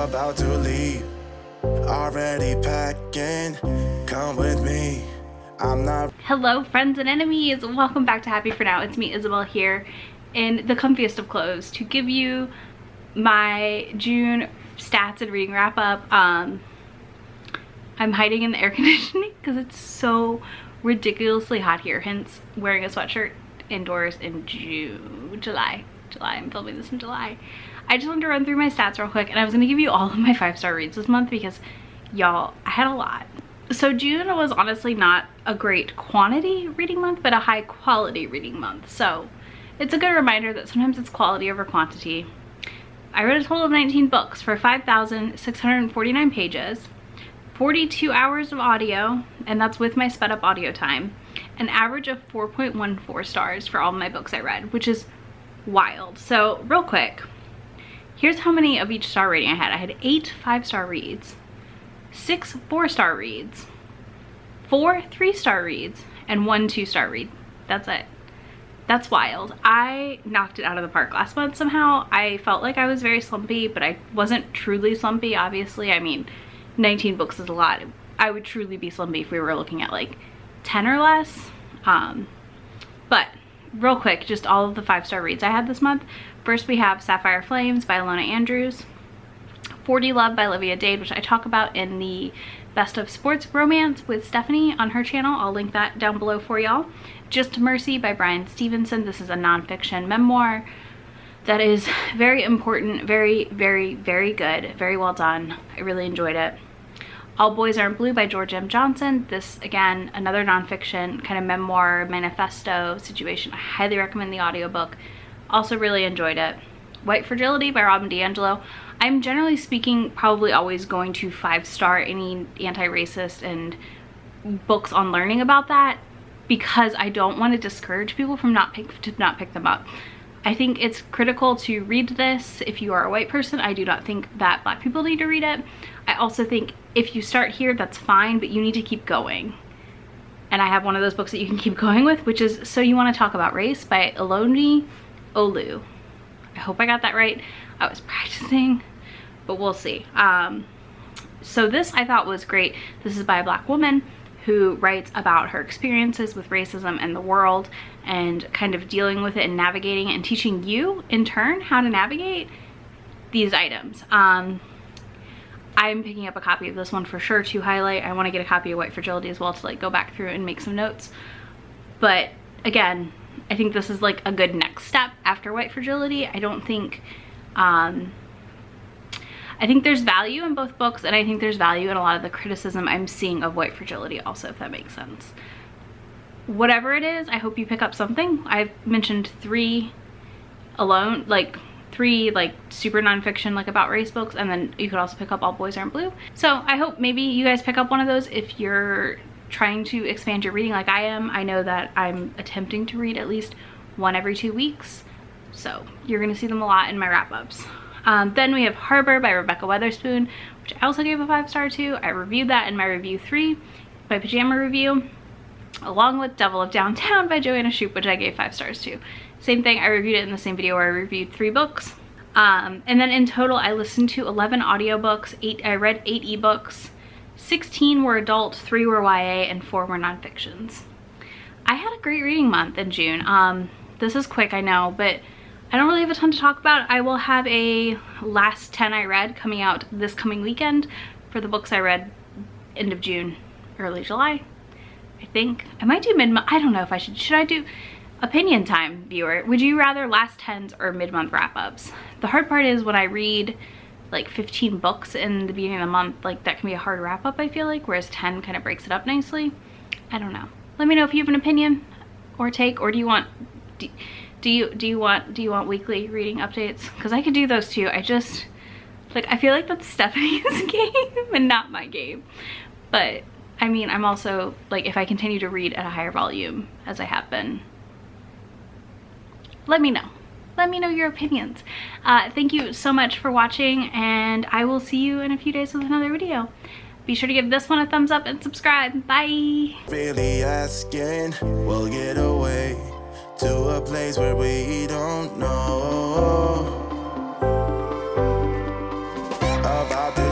about to leave. Already packing, come with me. I'm not. Hello friends and enemies, welcome back to Happy For Now. It's me, Isabel, here in the comfiest of clothes to give you my June stats and reading wrap up. I'm hiding in the air conditioning because it's so ridiculously hot here, hence wearing a sweatshirt indoors in July. I'm filming this in July. I just wanted to run through my stats real quick, and I was gonna give you all of my 5-star reads this month because y'all, I had a lot. So June was honestly not a great quantity reading month, but a high quality reading month. So it's a good reminder that sometimes it's quality over quantity. I read a total of 19 books for 5,649 pages, 42 hours of audio, and that's with my sped up audio time, an average of 4.14 stars for all my books I read, which is wild. So real quick, here's how many of each star rating I had. I had 8 5-star reads, 6 4-star reads, 4 3-star reads, and 1 2-star read. That's it. That's wild. I knocked it out of the park last month somehow. I felt like I was very slumpy, but I wasn't truly slumpy, obviously. I mean, 19 books is a lot. I would truly be slumpy if we were looking at like 10 or less. But real quick, just all of the 5-star reads I had this month. First we have Sapphire Flames by Alona Andrews, 40 Love by Olivia Dade, which I talk about in the Best of Sports Romance with Stephanie on her channel. I'll link that down below for y'all. Just Mercy by Brian Stevenson. This is a nonfiction memoir that is very important, very, very, very good, very well done. I really enjoyed it. All Boys Aren't Blue by George M. Johnson. This, again, another nonfiction kind of memoir, manifesto situation. I highly recommend the audiobook. Also really enjoyed it. White Fragility by Robin DiAngelo. I'm generally speaking probably always going to 5-star any anti-racist and books on learning about that because I don't want to discourage people from not pick them up. I think it's critical to read this if you are a white person. I do not think that Black people need to read it. I also think if you start here, that's fine, but you need to keep going. And I have one of those books that you can keep going with, which is So You Want to Talk About Race by Oloni Olu. I hope I got that right. I was practicing, but we'll see. So this I thought was great. This is by a Black woman who writes about her experiences with racism and the world and kind of dealing with it and navigating it and teaching you in turn how to navigate these items. I'm picking up a copy of this one for sure to highlight. I want to get a copy of White Fragility as well to like go back through and make some notes. But again, I think this is like a good next step after White Fragility. I don't think, I think there's value in both books, and I think there's value in a lot of the criticism I'm seeing of White Fragility also, if that makes sense. Whatever it is, I hope you pick up something. I've mentioned 3 alone, like 3 like super nonfiction like about race books, and then you could also pick up All Boys Aren't Blue. So I hope maybe you guys pick up one of those if you're trying to expand your reading like I am. I know that I'm attempting to read at least 1 every 2 weeks, so you're gonna see them a lot in my wrap-ups. Then we have Harbor by Rebecca Weatherspoon, which I also gave a 5-star to. I reviewed that in my review 3, my pajama review, along with Devil of Downtown by Joanna Shoup, which I gave 5 stars to. Same thing, I reviewed it in the same video where I reviewed 3 books. And then in total, I listened to 11 audiobooks, I read 8 ebooks, 16 were adult, 3 were YA, and 4 were nonfictions. I had a great reading month in June. This is quick, I know, but I don't really have a ton to talk about. I will have a last 10 I read coming out this coming weekend for the books I read end of June, early July, I think. I might do mid-month. I don't know if I should I do opinion time, viewer? Would you rather last 10s or mid-month wrap-ups? The hard part is when I read like 15 books in the beginning of the month, like that can be a hard wrap-up, I feel like, whereas 10 kind of breaks it up nicely. I don't know. Let me know if you have an opinion or take, or do you want weekly reading updates? Because I could do those too. I just like, I feel like that's Stephanie's game and not my game. But I mean, I'm also like, if I continue to read at a higher volume as I have been, let me know. Let me know your opinions. Thank you so much for watching, and I will see you in a few days with another video. Be sure to give this one a thumbs up and subscribe. Bye. Really asking, we'll get away to a place where we don't know. about